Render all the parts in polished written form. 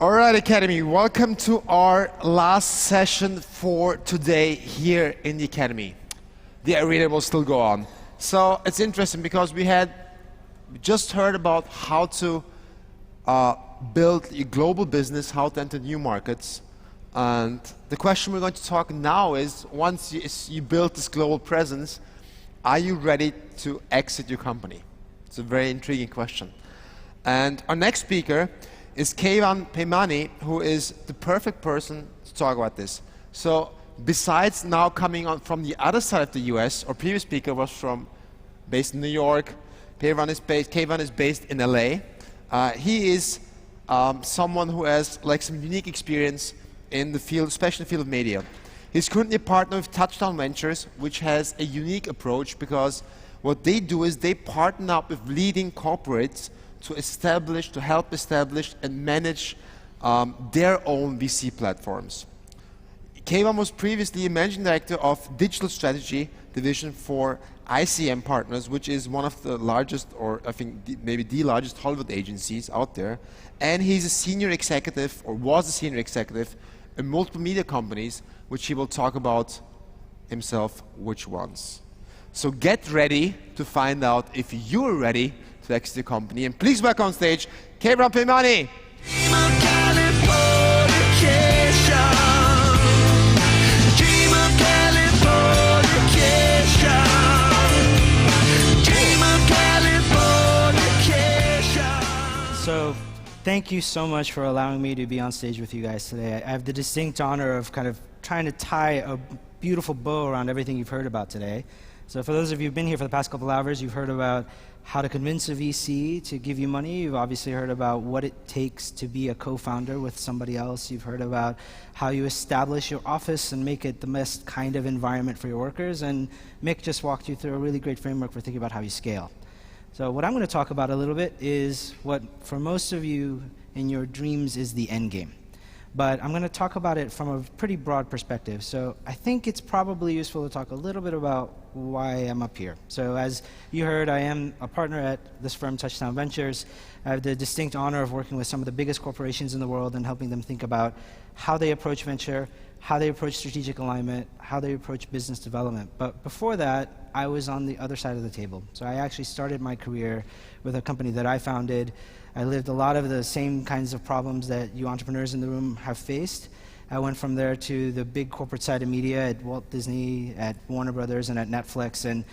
All right, Academy, welcome to our last session for today here in the Academy. The arena will still go on. So it's interesting because we just heard about how to build a global business, how to enter new markets. And the question we're going to talk now is, once you build this global presence, are you ready to exit your company? It's a very intriguing question. And our next speaker is Keyvan Peymani, who is the perfect person to talk about this. So besides now coming on from the other side of the US, our previous speaker was based in New York. Keyvan is based in LA. He is someone who has some unique experience in the field, especially the field of media. He's currently a partner with Touchdown Ventures, which has a unique approach because what they do is they partner up with leading corporates to help establish and manage their own VC platforms. Keyvan was previously a managing director of digital strategy division for ICM Partners, which is one of the largest, or I think maybe the largest Hollywood agencies out there. And he's a senior executive, or was a senior executive, in multiple media companies, which he will talk about himself which ones. So get ready to find out if you're ready to exit the company. And please welcome on stage, Keyvan Peymani. So thank you so much for allowing me to be on stage with you guys today. I have the distinct honor of kind of trying to tie a beautiful bow around everything you've heard about today. So for those of you who've been here for the past couple hours, you've heard about how to convince a VC to give you money. You've obviously heard about what it takes to be a co-founder with somebody else. You've heard about how you establish your office and make it the best kind of environment for your workers. And Mick just walked you through a really great framework for thinking about how you scale. So what I'm going to talk about a little bit is what, for most of you in your dreams, is the end game. But I'm going to talk about it from a pretty broad perspective. So I think it's probably useful to talk a little bit about why I'm up here. So as you heard, I am a partner at this firm, Touchdown Ventures. I have the distinct honor of working with some of the biggest corporations in the world and helping them think about how they approach venture, how they approach strategic alignment, how they approach business development. But before that, I was on the other side of the table. So I actually started my career with a company that I founded. I lived a lot of the same kinds of problems that you entrepreneurs in the room have faced. I went from there to the big corporate side of media at Walt Disney, at Warner Brothers, and at Netflix, and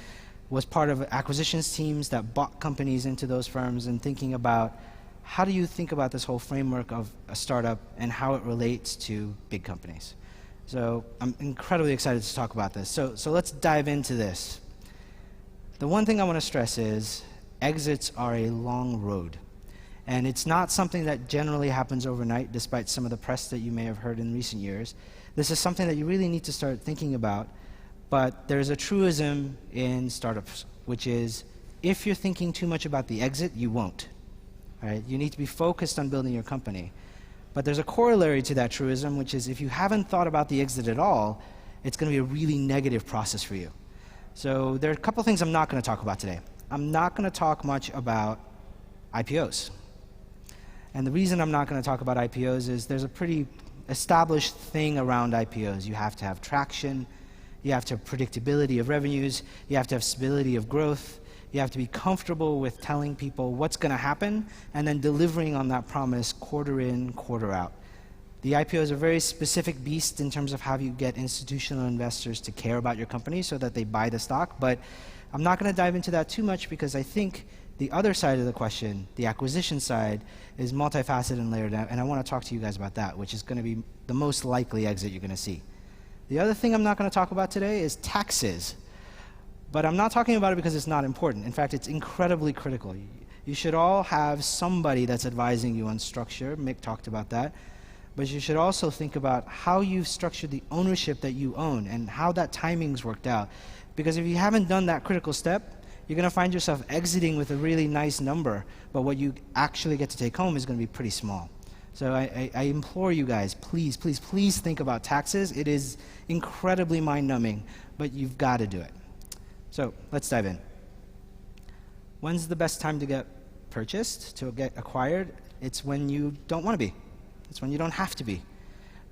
was part of acquisitions teams that bought companies into those firms, and thinking about how do you think about this whole framework of a startup and how it relates to big companies. So I'm incredibly excited to talk about this. So let's dive into this. The one thing I want to stress is exits are a long road. And it's not something that generally happens overnight, despite some of the press that you may have heard in recent years. This is something that you really need to start thinking about. But there's a truism in startups, which is if you're thinking too much about the exit, you won't. Right? You need to be focused on building your company. But there's a corollary to that truism, which is if you haven't thought about the exit at all, it's going to be a really negative process for you. So there are a couple things I'm not going to talk about today. I'm not going to talk much about IPOs. And the reason I'm not going to talk about IPOs is there's a pretty established thing around IPOs. You have to have traction, you have to have predictability of revenues, you have to have stability of growth, you have to be comfortable with telling people what's going to happen and then delivering on that promise quarter in, quarter out. The IPO is a very specific beast in terms of how you get institutional investors to care about your company so that they buy the stock, but I'm not going to dive into that too much because I think the other side of the question, the acquisition side, is multifaceted and layered out, and I want to talk to you guys about that, which is going to be the most likely exit you're going to see. The other thing I'm not going to talk about today is taxes. But I'm not talking about it because it's not important. In fact, it's incredibly critical. You should all have somebody that's advising you on structure. Mick talked about that. But you should also think about how you've structured the ownership that you own and how that timing's worked out. Because if you haven't done that critical step, you're going to find yourself exiting with a really nice number, but what you actually get to take home is going to be pretty small. So I implore you guys, please, please, please think about taxes. It is incredibly mind-numbing, but you've got to do it. So let's dive in. When's the best time to get purchased, to get acquired? It's when you don't want to be. It's when you don't have to be.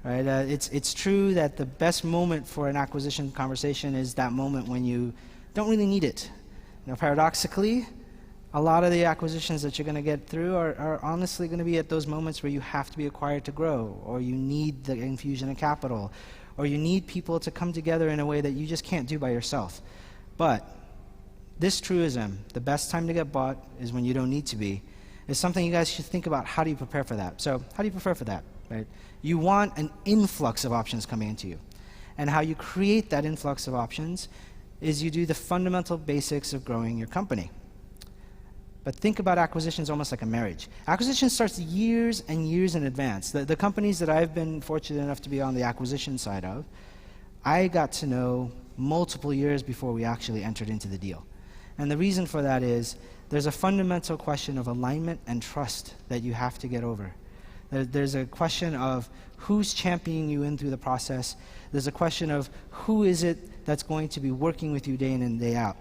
Right? It's true that the best moment for an acquisition conversation is that moment when you don't really need it. Paradoxically, a lot of the acquisitions that you're going to get through are honestly going to be at those moments where you have to be acquired to grow, or you need the infusion of capital, or you need people to come together in a way that you just can't do by yourself. But this truism, the best time to get bought is when you don't need to be, is something you guys should think about. How do you prepare for that? So how do you prepare for that? Right? You want an influx of options coming into you. And how you create that influx of options is you do the fundamental basics of growing your company. But think about acquisitions almost like a marriage. Acquisition starts years and years in advance. The companies that I've been fortunate enough to be on the acquisition side of, I got to know multiple years before we actually entered into the deal. And the reason for that is there's a fundamental question of alignment and trust that you have to get over. There's a question of who's championing you in through the process. There's a question of who is it that's going to be working with you day in and day out.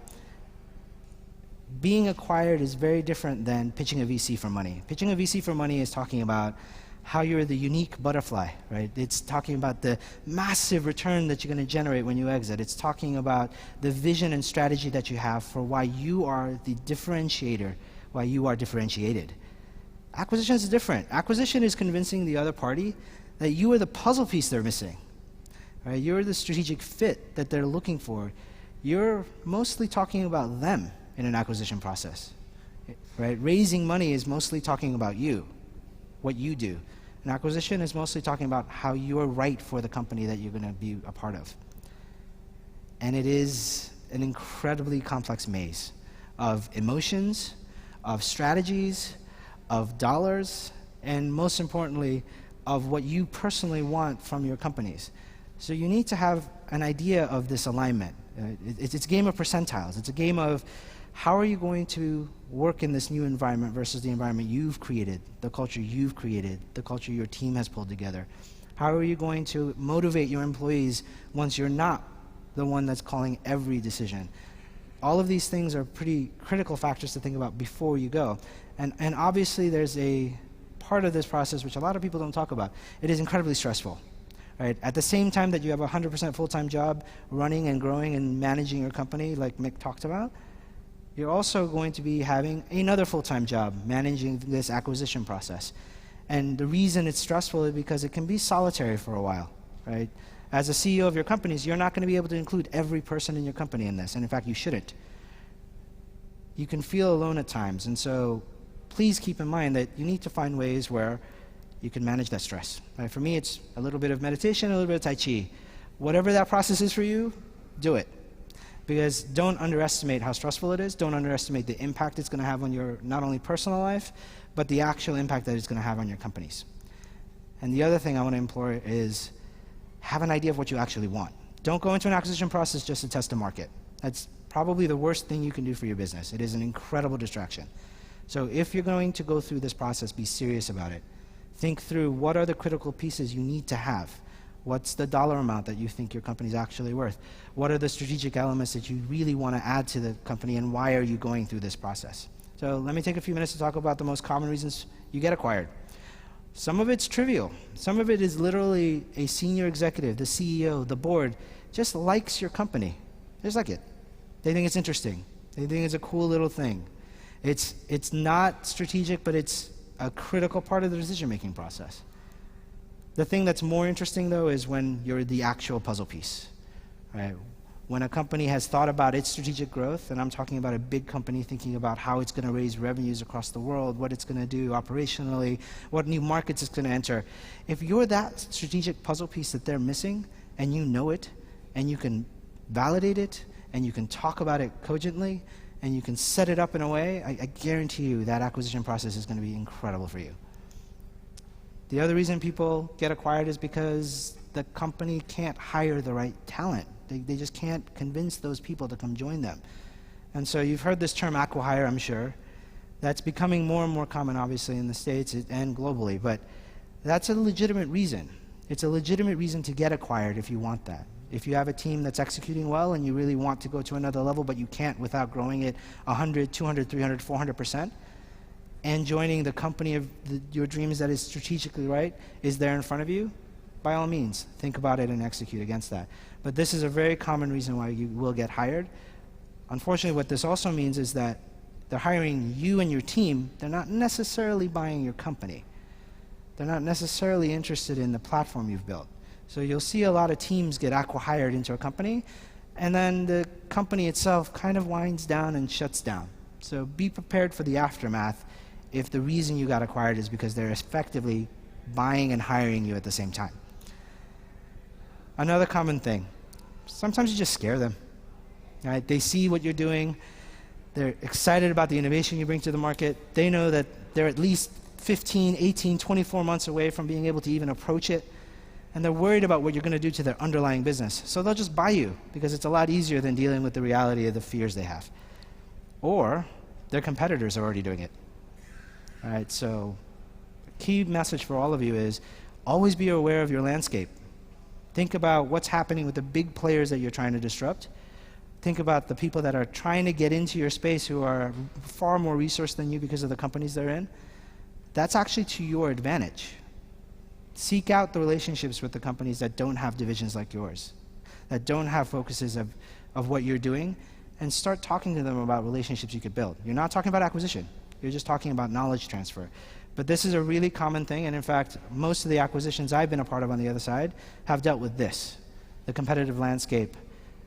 Being acquired is very different than pitching a VC for money. Pitching a VC for money is talking about how you're the unique butterfly, right? It's talking about the massive return that you're going to generate when you exit. It's talking about the vision and strategy that you have for why you are the differentiator, why you are differentiated. Acquisition is different. Acquisition is convincing the other party that you are the puzzle piece they're missing, right? You're the strategic fit that they're looking for. You're mostly talking about them in an acquisition process, right? Raising money is mostly talking about you, what you do. An acquisition is mostly talking about how you're right for the company that you're going to be a part of. And it is an incredibly complex maze of emotions, of strategies, of dollars, and most importantly, of what you personally want from your companies. So you need to have an idea of this alignment. It's a game of percentiles. It's a game of how are you going to work in this new environment versus the environment you've created, the culture you've created, the culture your team has pulled together. How are you going to motivate your employees once you're not the one that's calling every decision? All of these things are pretty critical factors to think about before you go. And obviously there's a part of this process which a lot of people don't talk about. It is incredibly stressful. Right? At the same time that you have a 100% full-time job running and growing and managing your company like Mick talked about, you're also going to be having another full-time job managing this acquisition process. And the reason it's stressful is because it can be solitary for a while. Right? As a CEO of your companies, you're not going to be able to include every person in your company in this, and in fact you shouldn't. You can feel alone at times, and so please keep in mind that you need to find ways where you can manage that stress. Right? For me, it's a little bit of meditation, a little bit of Tai Chi. Whatever that process is for you, do it. Because don't underestimate how stressful it is. Don't underestimate the impact it's going to have on your not only personal life, but the actual impact that it's going to have on your companies. And the other thing I want to implore is have an idea of what you actually want. Don't go into an acquisition process just to test the market. That's probably the worst thing you can do for your business. It is an incredible distraction. So if you're going to go through this process, be serious about it. Think through what are the critical pieces you need to have. What's the dollar amount that you think your company's actually worth? What are the strategic elements that you really want to add to the company, and why are you going through this process? So let me take a few minutes to talk about the most common reasons you get acquired. Some of it's trivial. Some of it is literally a senior executive, the CEO, the board, just likes your company. They just like it. They think it's interesting. They think it's a cool little thing. It's not strategic, but it's a critical part of the decision-making process. The thing that's more interesting, though, is when you're the actual puzzle piece. Right? When a company has thought about its strategic growth, and I'm talking about a big company thinking about how it's going to raise revenues across the world, what it's going to do operationally, what new markets it's going to enter. If you're that strategic puzzle piece that they're missing, and you know it, and you can validate it, and you can talk about it cogently, and you can set it up in a way, I guarantee you that acquisition process is going to be incredible for you. The other reason people get acquired is because the company can't hire the right talent. They just can't convince those people to come join them. And so you've heard this term acqui-hire, I'm sure. That's becoming more and more common, obviously, in the States and globally. But that's a legitimate reason. It's a legitimate reason to get acquired if you want that. If you have a team that's executing well and you really want to go to another level, but you can't without growing it 100, 200, 300, 400%, and joining the company of your dreams that is strategically right is there in front of you, by all means, think about it and execute against that. But this is a very common reason why you will get hired. Unfortunately, what this also means is that they're hiring you and your team. They're not necessarily buying your company. They're not necessarily interested in the platform you've built. So you'll see a lot of teams get acqui-hired into a company, and then the company itself kind of winds down and shuts down. So be prepared for the aftermath if the reason you got acquired is because they're effectively buying and hiring you at the same time. Another common thing, sometimes you just scare them. Right? They see what you're doing. They're excited about the innovation you bring to the market. They know that they're at least 15, 18, 24 months away from being able to even approach it. And they're worried about what you're going to do to their underlying business. So they'll just buy you because it's a lot easier than dealing with the reality of the fears they have. Or their competitors are already doing it. All right, so a key message for all of you is always be aware of your landscape. Think about what's happening with the big players that you're trying to disrupt. Think about the people that are trying to get into your space who are far more resourced than you because of the companies they're in. That's actually to your advantage. Seek out the relationships with the companies that don't have divisions like yours, that don't have focuses of what you're doing, and start talking to them about relationships you could build. You're not talking about acquisition. You're just talking about knowledge transfer. But this is a really common thing, and in fact, most of the acquisitions I've been a part of on the other side have dealt with this, the competitive landscape,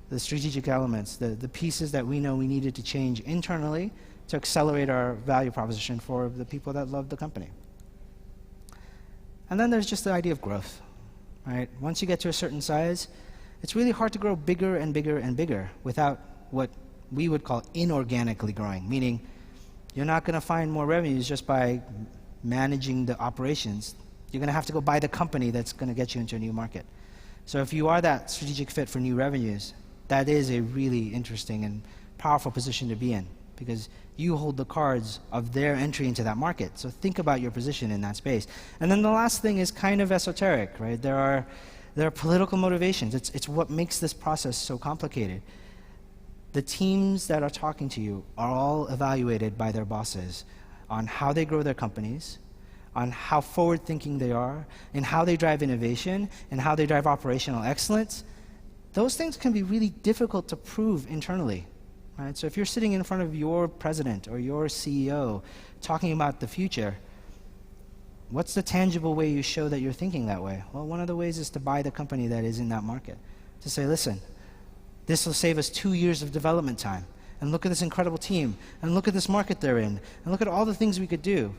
the strategic elements, the pieces that we know we needed to change internally to accelerate our value proposition for the people that love the company. And then there's just the idea of growth, right? Once you get to a certain size, it's really hard to grow bigger and bigger and bigger without what we would call inorganically growing, meaning you're not going to find more revenues just by managing the operations. You're going to have to go buy the company that's going to get you into a new market. So if you are that strategic fit for new revenues, that is a really interesting and powerful position to be in because you hold the cards of their entry into that market. So think about your position in that space. And then the last thing is kind of esoteric, right? There are political motivations. It's what makes this process so complicated. The teams that are talking to you are all evaluated by their bosses on how they grow their companies, on how forward-thinking they are, and how they drive innovation, and how they drive operational excellence. Those things can be really difficult to prove internally. Right? So if you're sitting in front of your president or your CEO talking about the future, what's the tangible way you show that you're thinking that way? Well, one of the ways is to buy the company that is in that market. To say, listen, this will save us 2 years of development time. And look at this incredible team. And look at this market they're in. And look at all the things we could do.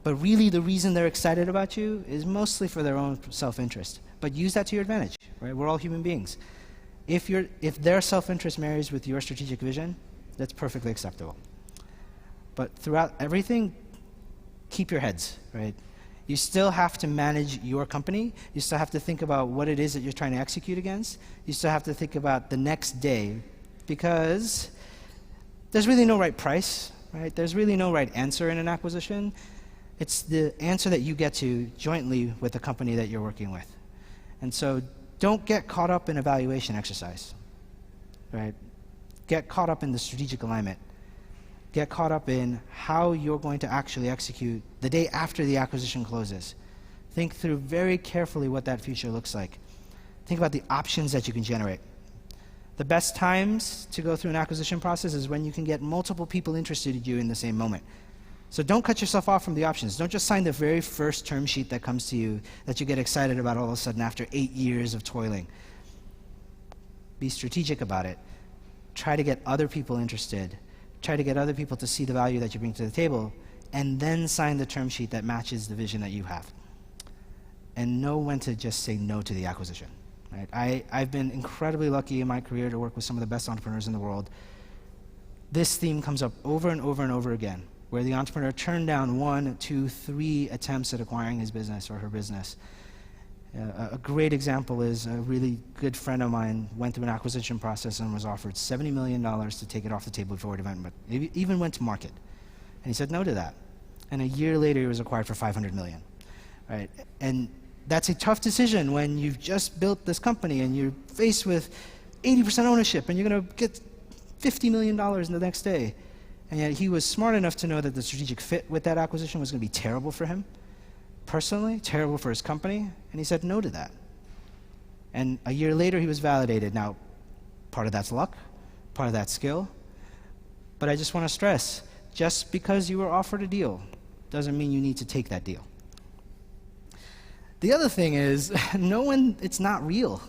But really the reason they're excited about you is mostly for their own self-interest. But use that to your advantage. Right? We're all human beings. If their self-interest marries with your strategic vision, that's perfectly acceptable. But throughout everything, keep your heads, right? You still have to manage your company. You still have to think about what it is that you're trying to execute against. You still have to think about the next day because there's really no right price, right? There's really no right answer in an acquisition. It's the answer that you get to jointly with the company that you're working with. And so don't get caught up in a valuation exercise, right? Get caught up in the strategic alignment. Get caught up in how you're going to actually execute the day after the acquisition closes. Think through very carefully what that future looks like. Think about the options that you can generate. The best times to go through an acquisition process is when you can get multiple people interested in you in the same moment. So don't cut yourself off from the options. Don't just sign the very first term sheet that comes to you that you get excited about all of a sudden after 8 years of toiling. Be strategic about it. Try to get other people interested. Try to get other people to see the value that you bring to the table, and then sign the term sheet that matches the vision that you have. And know when to just say no to the acquisition. Right? I've been incredibly lucky in my career to work with some of the best entrepreneurs in the world. This theme comes up over and over and over again, where the entrepreneur turned down 1, 2, 3 attempts at acquiring his business or her business. A great example is a really good friend of mine went through an acquisition process and was offered $70 million to take it off the table before it even went to market. And he said no to that. And a year later, he was acquired for $500 million. Right? And that's a tough decision when you've just built this company and you're faced with 80% ownership and you're going to get $50 million the next day. And yet he was smart enough to know that the strategic fit with that acquisition was going to be terrible for him, personally, terrible for his company, and he said no to that. And a year later, he was validated. Now, part of that's luck, part of that's skill, but I just want to stress, just because you were offered a deal doesn't mean you need to take that deal. The other thing is, know when it's not real.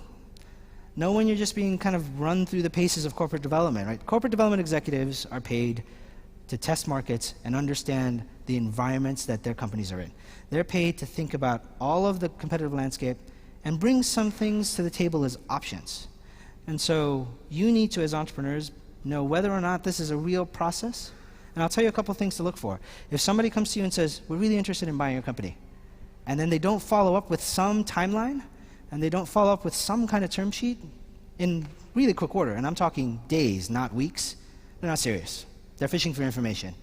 Know when you're just being kind of run through the paces of corporate development, right? Corporate development executives are paid to test markets and understand the environments that their companies are in. They're paid to think about all of the competitive landscape and bring some things to the table as options. And so you need to, as entrepreneurs, know whether or not this is a real process. And I'll tell you a couple things to look for. If somebody comes to you and says, we're really interested in buying your company, and then they don't follow up with some timeline, and they don't follow up with some kind of term sheet in really quick order, and I'm talking days, not weeks, they're not serious. They're fishing for information.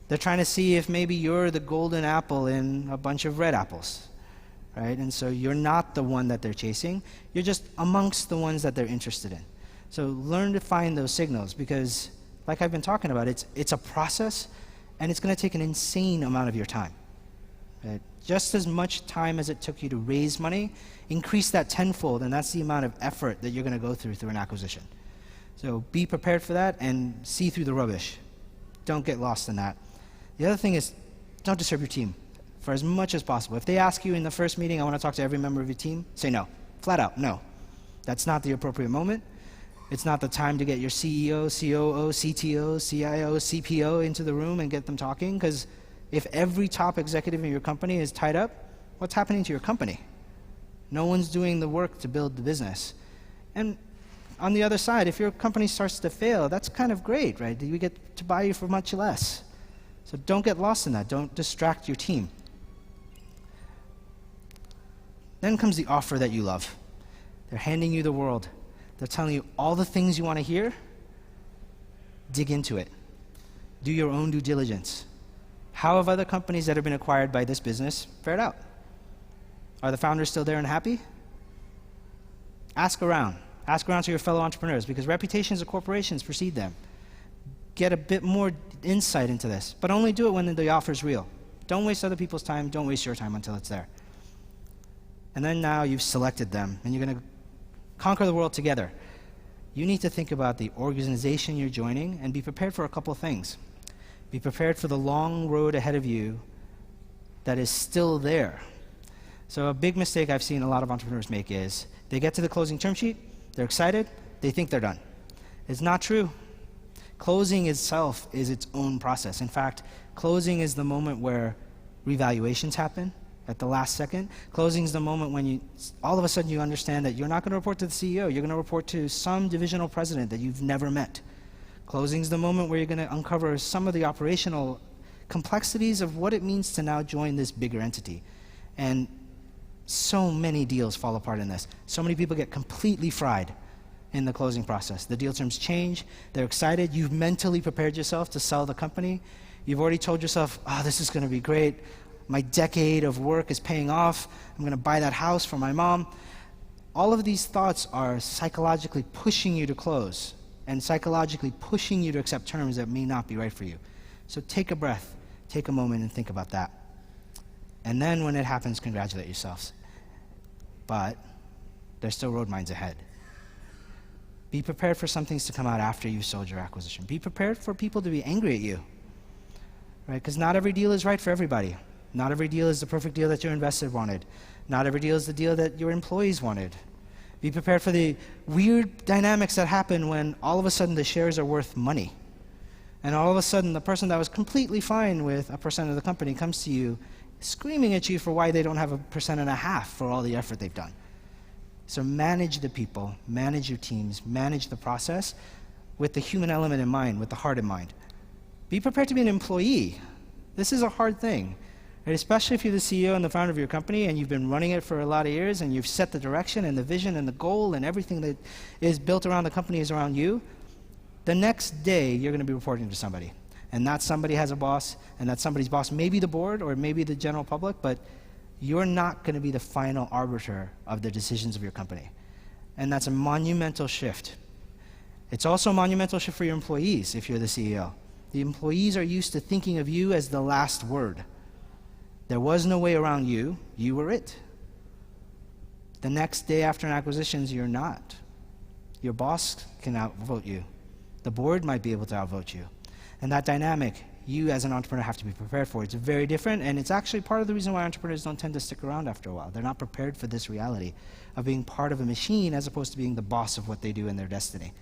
They're trying to see if maybe you're the golden apple in a bunch of red apples, right? And so you're not the one that they're chasing. You're just amongst the ones that they're interested in. So learn to find those signals, because like I've been talking about, it's a process, and it's going to take an insane amount of your time. Right? Just as much time as it took you to raise money, increase that tenfold, and that's the amount of effort that you're going to go through an acquisition. So be prepared for that and see through the rubbish. Don't get lost in that. The other thing is, don't disturb your team for as much as possible. If they ask you in the first meeting, I want to talk to every member of your team, say no. Flat out, no. That's not the appropriate moment. It's not the time to get your CEO, COO, CTO, CIO, CPO into the room and get them talking, because if every top executive in your company is tied up, what's happening to your company? No one's doing the work to build the business. And on the other side, if your company starts to fail, that's kind of great, right? We get to buy you for much less. So don't get lost in that. Don't distract your team. Then comes the offer that you love. They're handing you the world. They're telling you all the things you want to hear. Dig into it. Do your own due diligence. How have other companies that have been acquired by this business fared out? Are the founders still there and happy? Ask around. Ask around to your fellow entrepreneurs, because reputations of corporations precede them. Get a bit more insight into this, but only do it when the offer is real. Don't waste other people's time. Don't waste your time until it's there. And then now you've selected them, and you're going to conquer the world together. You need to think about the organization you're joining and be prepared for a couple of things. Be prepared for the long road ahead of you that is still there. So a big mistake I've seen a lot of entrepreneurs make is they get to the closing term sheet, they're excited, they think they're done. It's not true. Closing itself is its own process. In fact, closing is the moment where revaluations happen at the last second. Closing is the moment when all of a sudden you understand that you're not going to report to the CEO, you're going to report to some divisional president that you've never met. Closing is the moment where you're going to uncover some of the operational complexities of what it means to now join this bigger entity. And so many deals fall apart in this. So many people get completely fried in the closing process. The deal terms change, they're excited, you've mentally prepared yourself to sell the company. You've already told yourself, oh, this is going to be great. My decade of work is paying off. I'm going to buy that house for my mom. All of these thoughts are psychologically pushing you to close and psychologically pushing you to accept terms that may not be right for you. So take a breath, take a moment and think about that. And then when it happens, congratulate yourselves. But there's still road mines ahead. Be prepared for some things to come out after you've sold your acquisition. Be prepared for people to be angry at you, right? Because not every deal is right for everybody. Not every deal is the perfect deal that your investor wanted. Not every deal is the deal that your employees wanted. Be prepared for the weird dynamics that happen when all of a sudden the shares are worth money. And all of a sudden the person that was completely fine with 1% of the company comes to you screaming at you for why they don't have 1.5% for all the effort they've done. So manage the people, manage your teams, manage the process with the human element in mind, with the heart in mind. Be prepared to be an employee. This is a hard thing, right? Especially if you're the CEO and the founder of your company and you've been running it for a lot of years and you've set the direction and the vision and the goal and everything that is built around the company is around you. The next day, you're going to be reporting to somebody. And that somebody has a boss, and that somebody's boss may be the board or maybe the general public, but you're not going to be the final arbiter of the decisions of your company. And that's a monumental shift. It's also a monumental shift for your employees if you're the CEO. The employees are used to thinking of you as the last word. There was no way around you. You were it. The next day after an acquisition, you're not. Your boss can outvote you. The board might be able to outvote you. And that dynamic, you as an entrepreneur have to be prepared for. It's very different, and it's actually part of the reason why entrepreneurs don't tend to stick around after a while. They're not prepared for this reality of being part of a machine as opposed to being the boss of what they do in their destiny.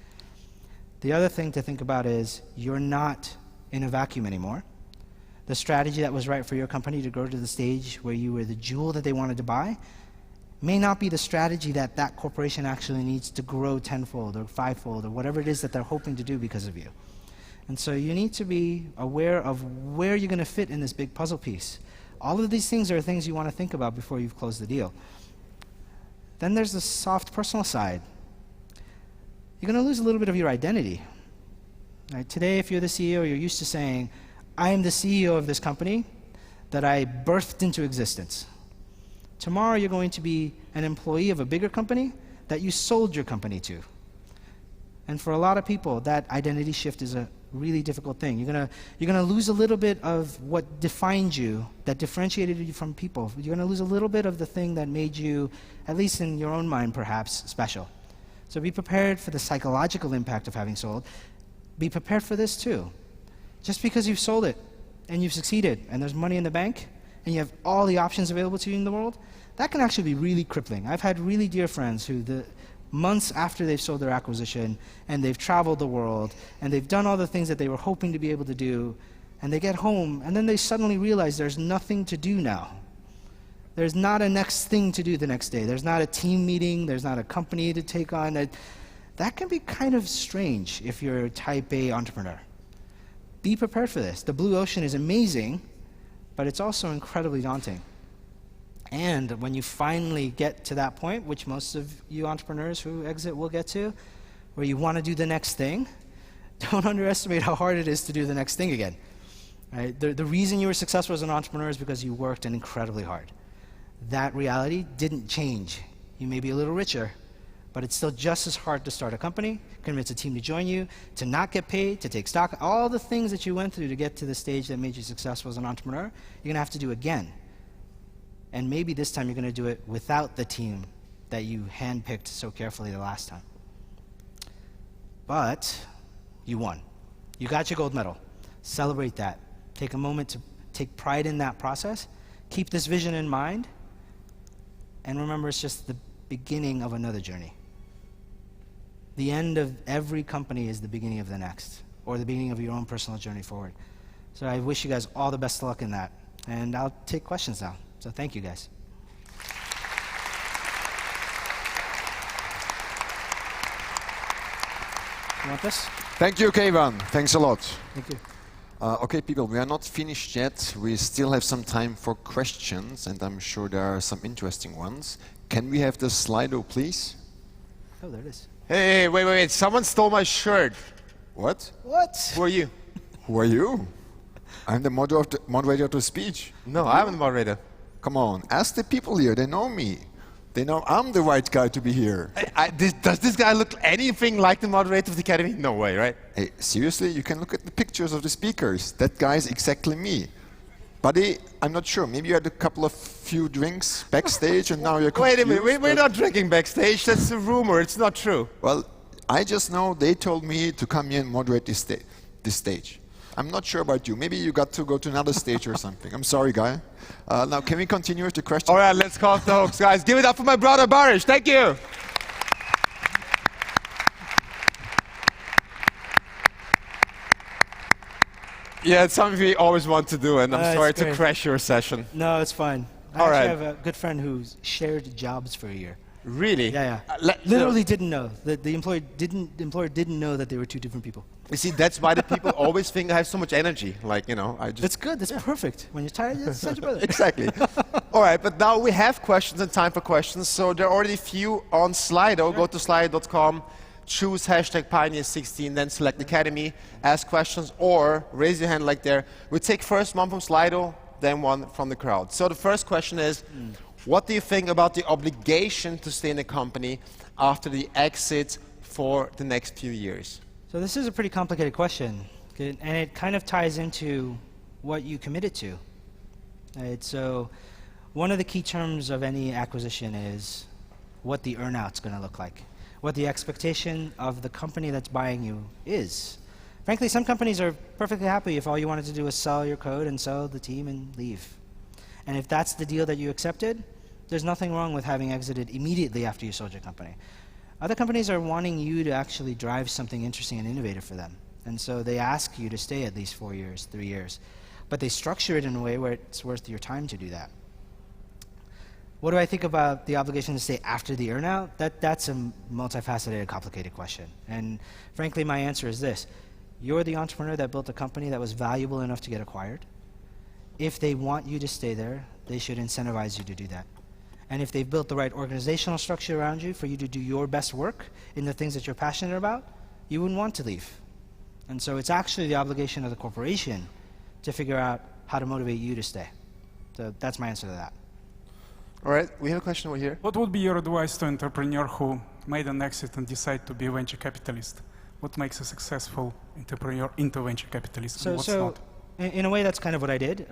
The other thing to think about is you're not in a vacuum anymore. The strategy that was right for your company to grow to the stage where you were the jewel that they wanted to buy may not be the strategy that that corporation actually needs to grow tenfold or fivefold or whatever it is that they're hoping to do because of you. And so you need to be aware of where you're going to fit in this big puzzle piece. All of these things are things you want to think about before you've closed the deal. Then there's the soft personal side. You're going to lose a little bit of your identity. Right? Today, if you're the CEO, you're used to saying, I am the CEO of this company that I birthed into existence. Tomorrow, you're going to be an employee of a bigger company that you sold your company to. And for a lot of people, that identity shift is a really difficult thing. You're gonna lose a little bit of what defined you, that differentiated you from people. You're gonna lose a little bit of the thing that made you, at least in your own mind perhaps, special. So be prepared for the psychological impact of having sold. Be prepared for this too. Just because you've sold it and you've succeeded and there's money in the bank and you have all the options available to you in the world, that can actually be really crippling. I've had really dear friends who months after they've sold their acquisition and they've traveled the world and they've done all the things that they were hoping to be able to do, and they get home and then they suddenly realize there's nothing to do now. There's not a next thing to do the next day. There's not a team meeting. There's not a company to take on. That can be kind of strange if you're a type A entrepreneur. Be prepared for this. The blue ocean is amazing, but it's also incredibly daunting. And when you finally get to that point, which most of you entrepreneurs who exit will get to, where you want to do the next thing, don't underestimate how hard it is to do the next thing again. Right? The reason you were successful as an entrepreneur is because you worked incredibly hard. That reality didn't change. You may be a little richer, but it's still just as hard to start a company, convince a team to join you, to not get paid, to take stock, all the things that you went through to get to the stage that made you successful as an entrepreneur, you're going to have to do again. And maybe this time you're going to do it without the team that you handpicked so carefully the last time. But you won. You got your gold medal. Celebrate that. Take a moment to take pride in that process. Keep this vision in mind. And remember, it's just the beginning of another journey. The end of every company is the beginning of the next, or the beginning of your own personal journey forward. So I wish you guys all the best of luck in that. And I'll take questions now. So thank you, guys. You want this? Thank you, Keyvan. Thanks a lot. Thank you. Okay, people, we are not finished yet. We still have some time for questions, and I'm sure there are some interesting ones. Can we have the Slido, please? Oh, there it is. Hey, wait. Someone stole my shirt. What? What? Who are you? Who are you? I'm the moderator of the speech. No, I'm the moderator. Come on, ask the people here. They know me. They know I'm the right guy to be here. Does this guy look anything like the moderator of the Academy? No way, right? Hey, seriously? You can look at the pictures of the speakers. That guy's exactly me. Buddy, I'm not sure. Maybe you had a few drinks backstage and now you're confused. Wait a minute, we're not drinking backstage. That's a rumor. It's not true. Well, I just know they told me to come here and moderate this stage. I'm not sure about you. Maybe you got to go to another stage or something. I'm sorry, guy. Now, can we continue with the question? All right, let's call off the hoax, guys. Give it up for my brother, Barish. Thank you. Yeah, it's something we always want to do, and I'm sorry to crash your session. No, it's fine. I actually have a good friend who's shared jobs for a year. Really? Yeah. Literally didn't know. The employer didn't know that they were two different people. You see, that's why the people always think I have so much energy. Like, you know, I just... That's good. That's perfect. When you're tired, just send your brother. Exactly. All right, but now we have questions and time for questions. So there are already a few on Slido. Sure. Go to slido.com, choose #Pioneer16, then select Academy, ask questions, or raise your hand like there. We take first one from Slido, then one from the crowd. So the first question is, what do you think about the obligation to stay in the company after the exit for the next few years? So this is a pretty complicated question. Good. And it kind of ties into what you committed to. Right? So one of the key terms of any acquisition is what the earnout's going to look like, what the expectation of the company that's buying you is. Frankly, some companies are perfectly happy if all you wanted to do was sell your code and sell the team and leave. And if that's the deal that you accepted, there's nothing wrong with having exited immediately after you sold your company. Other companies are wanting you to actually drive something interesting and innovative for them. And so they ask you to stay at least 4 years, 3 years. But they structure it in a way where it's worth your time to do that. What do I think about the obligation to stay after the earnout? That's a multifaceted, complicated question. And frankly, my answer is this. You're the entrepreneur that built a company that was valuable enough to get acquired. If they want you to stay there, they should incentivize you to do that. And if they've built the right organizational structure around you for you to do your best work in the things that you're passionate about, you wouldn't want to leave. And so it's actually the obligation of the corporation to figure out how to motivate you to stay. So that's my answer to that. All right, we have a question over here. What would be your advice to an entrepreneur who made an exit and decide to be a venture capitalist? What makes a successful entrepreneur into a venture capitalist and what's not? In a way, that's kind of what I did.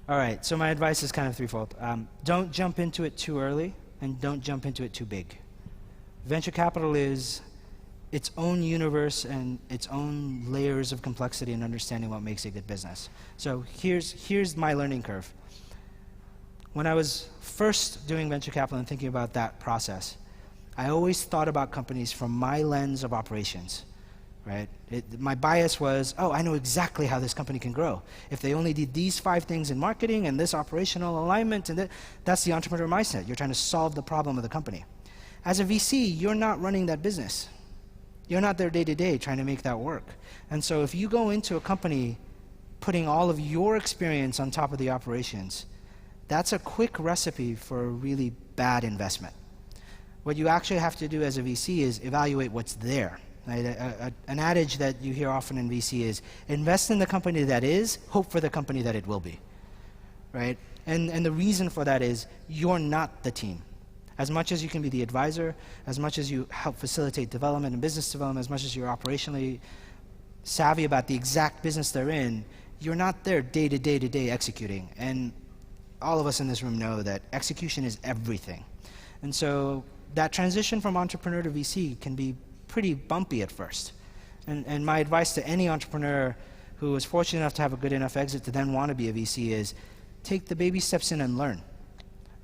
All right, so my advice is kind of threefold. Don't jump into it too early, and don't jump into it too big. Venture capital is its own universe and its own layers of complexity and understanding what makes a good business. So here's my learning curve. When I was first doing venture capital and thinking about that process, I always thought about companies from my lens of operations. Right? My bias was, oh, I know exactly how this company can grow. If they only did these 5 things in marketing and this operational alignment, and that's the entrepreneur mindset. You're trying to solve the problem of the company. As a VC, you're not running that business. You're not there day to day trying to make that work. And so if you go into a company putting all of your experience on top of the operations, that's a quick recipe for a really bad investment. What you actually have to do as a VC is evaluate what's there. Right? An adage that you hear often in VC is, invest in the company that is, hope for the company that it will be. Right? And the reason for that is, you're not the team. As much as you can be the advisor, as much as you help facilitate development and business development, as much as you're operationally savvy about the exact business they're in, you're not there day to day executing. And all of us in this room know that execution is everything. And so that transition from entrepreneur to VC can be pretty bumpy at first. And my advice to any entrepreneur who is fortunate enough to have a good enough exit to then want to be a VC is, take the baby steps in and learn.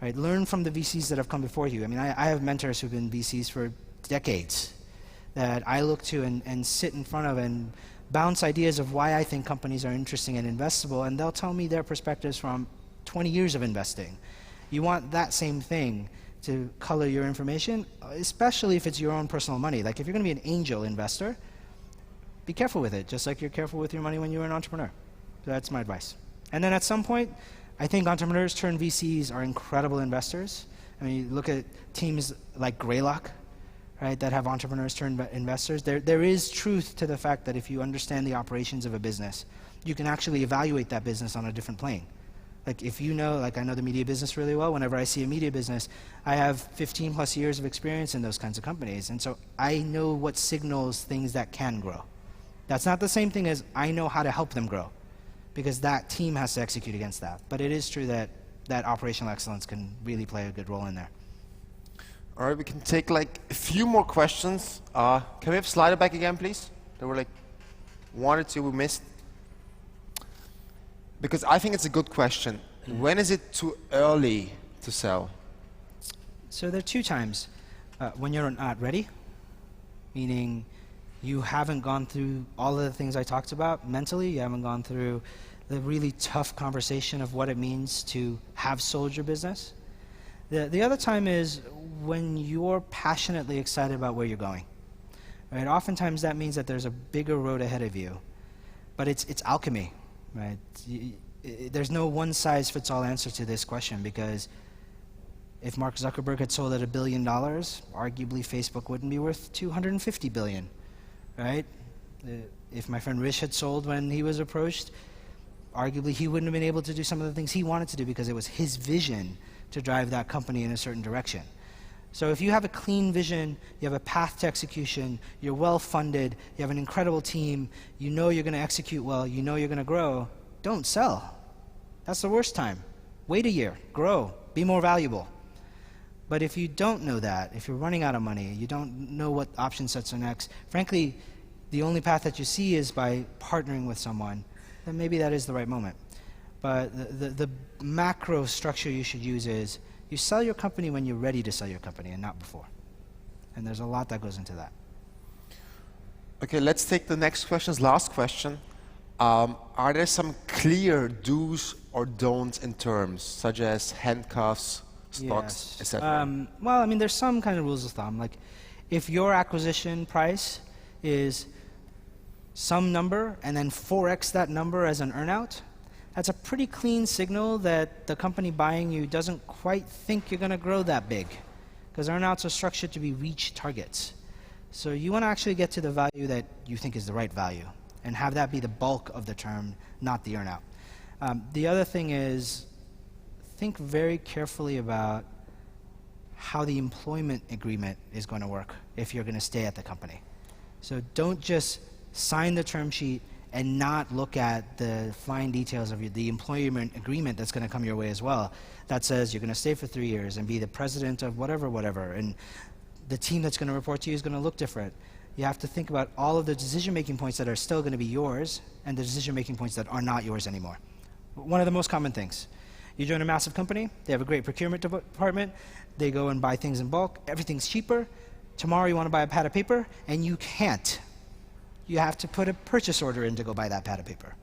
Right? Learn from the VCs that have come before you. I mean, I have mentors who've been VCs for decades that I look to and sit in front of and bounce ideas of why I think companies are interesting and investable, and they'll tell me their perspectives from 20 years of investing. You want that same thing to color your information, especially if it's your own personal money. Like if you're going to be an angel investor, be careful with it, just like you're careful with your money when you're an entrepreneur. So that's my advice. And then at some point, I think entrepreneurs turned VCs are incredible investors. I mean, you look at teams like Greylock, right, that have entrepreneurs turned investors. There is truth to the fact that if you understand the operations of a business, you can actually evaluate that business on a different plane. Like if you know, like I know the media business really well, whenever I see a media business, I have 15 plus years of experience in those kinds of companies. And so I know what signals things that can grow. That's not the same thing as I know how to help them grow, because that team has to execute against that. But it is true that operational excellence can really play a good role in there. All right, we can take like a few more questions. Can we have slider back again, please? There were like 1 or 2 we missed. Because I think it's a good question. When is it too early to sell? So there are 2 times. When you're not ready, meaning you haven't gone through all of the things I talked about mentally, you haven't gone through the really tough conversation of what it means to have sold your business. The other time is when you're passionately excited about where you're going. Right? Oftentimes that means that there's a bigger road ahead of you, but it's alchemy. Right? There's no one-size-fits-all answer to this question, because if Mark Zuckerberg had sold at $1 billion, arguably Facebook wouldn't be worth $250 billion, right? If my friend Rish had sold when he was approached, arguably he wouldn't have been able to do some of the things he wanted to do because it was his vision to drive that company in a certain direction. So if you have a clean vision, you have a path to execution, you're well funded, you have an incredible team, you know you're going to execute well, you know you're going to grow, don't sell. That's the worst time. Wait a year, grow, be more valuable. But if you don't know that, if you're running out of money, you don't know what option sets are next, frankly, the only path that you see is by partnering with someone, then maybe that is the right moment. But the macro structure you should use is you sell your company when you're ready to sell your company and not before. And there's a lot that goes into that. Okay, let's take the next question, last question. Are there some clear do's or don'ts in terms, such as handcuffs, stocks, Yes. etc.? Well, I mean, there's some kind of rules of thumb. Like, if your acquisition price is some number and then 4x that number as an earnout, that's a pretty clean signal that the company buying you doesn't quite think you're going to grow that big, because earnouts are structured to be reach targets. So you want to actually get to the value that you think is the right value and have that be the bulk of the term, not the earnout. The other thing is, think very carefully about how the employment agreement is going to work if you're going to stay at the company. So don't just sign the term sheet and not look at the fine details of the employment agreement that's going to come your way as well. That says you're going to stay for 3 years and be the president of whatever, and the team that's going to report to you is going to look different. You have to think about all of the decision-making points that are still going to be yours and the decision-making points that are not yours anymore. One of the most common things. You join a massive company, they have a great procurement department, they go and buy things in bulk, everything's cheaper. Tomorrow you want to buy a pad of paper, and you can't. You have to put a purchase order in to go buy that pad of paper.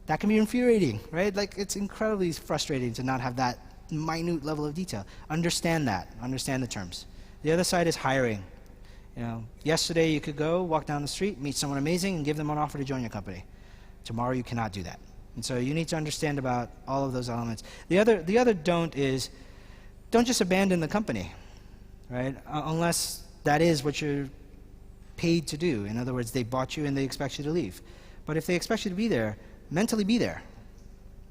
That can be infuriating, right? Like, it's incredibly frustrating to not have that minute level of detail. Understand that, understand the terms. The other side is hiring. You know, yesterday you could go, walk down the street, meet someone amazing, and give them an offer to join your company. Tomorrow you cannot do that. And so you need to understand about all of those elements. The other don't is, don't just abandon the company, right? Unless that is what you're paid to do. In other words, they bought you and they expect you to leave. But if they expect you to be there, mentally be there,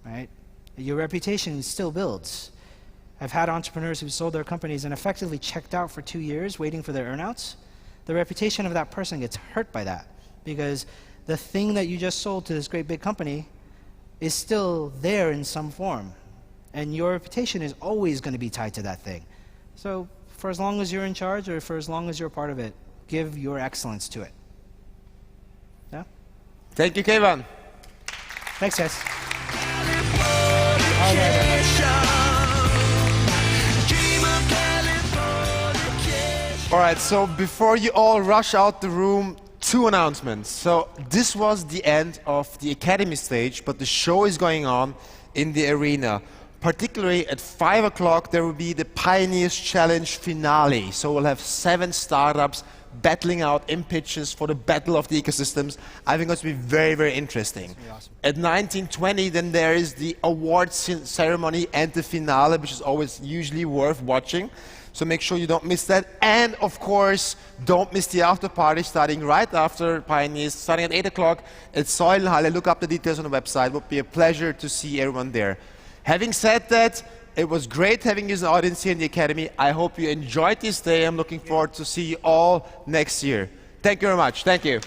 right? Your reputation still builds. I've had entrepreneurs who sold their companies and effectively checked out for 2 years waiting for their earnouts. The reputation of that person gets hurt by that, because the thing that you just sold to this great big company is still there in some form. And your reputation is always going to be tied to that thing. So for as long as you're in charge, or for as long as you're part of it, give your excellence to it. Yeah? Thank you, Keyvan. Thanks, guys. All right, so before you all rush out the room, 2 announcements. So this was the end of the Academy stage, but the show is going on in the arena. Particularly at 5 o'clock, there will be the Pioneers Challenge finale. So we'll have 7 startups battling out in pitches for the battle of the ecosystems. I think it's going to be very, very interesting. Awesome. At 19:20, then there is the awards ceremony and the finale, which is always usually worth watching. So make sure you don't miss that. And of course, don't miss the after party starting right after Pioneers, starting at 8 o'clock at Säulenhalle. Look up the details on the website. It would be a pleasure to see everyone there. Having said that, it was great having you as an audience here in the Academy. I hope you enjoyed this day. I'm looking forward to see you all next year. Thank you very much. Thank you.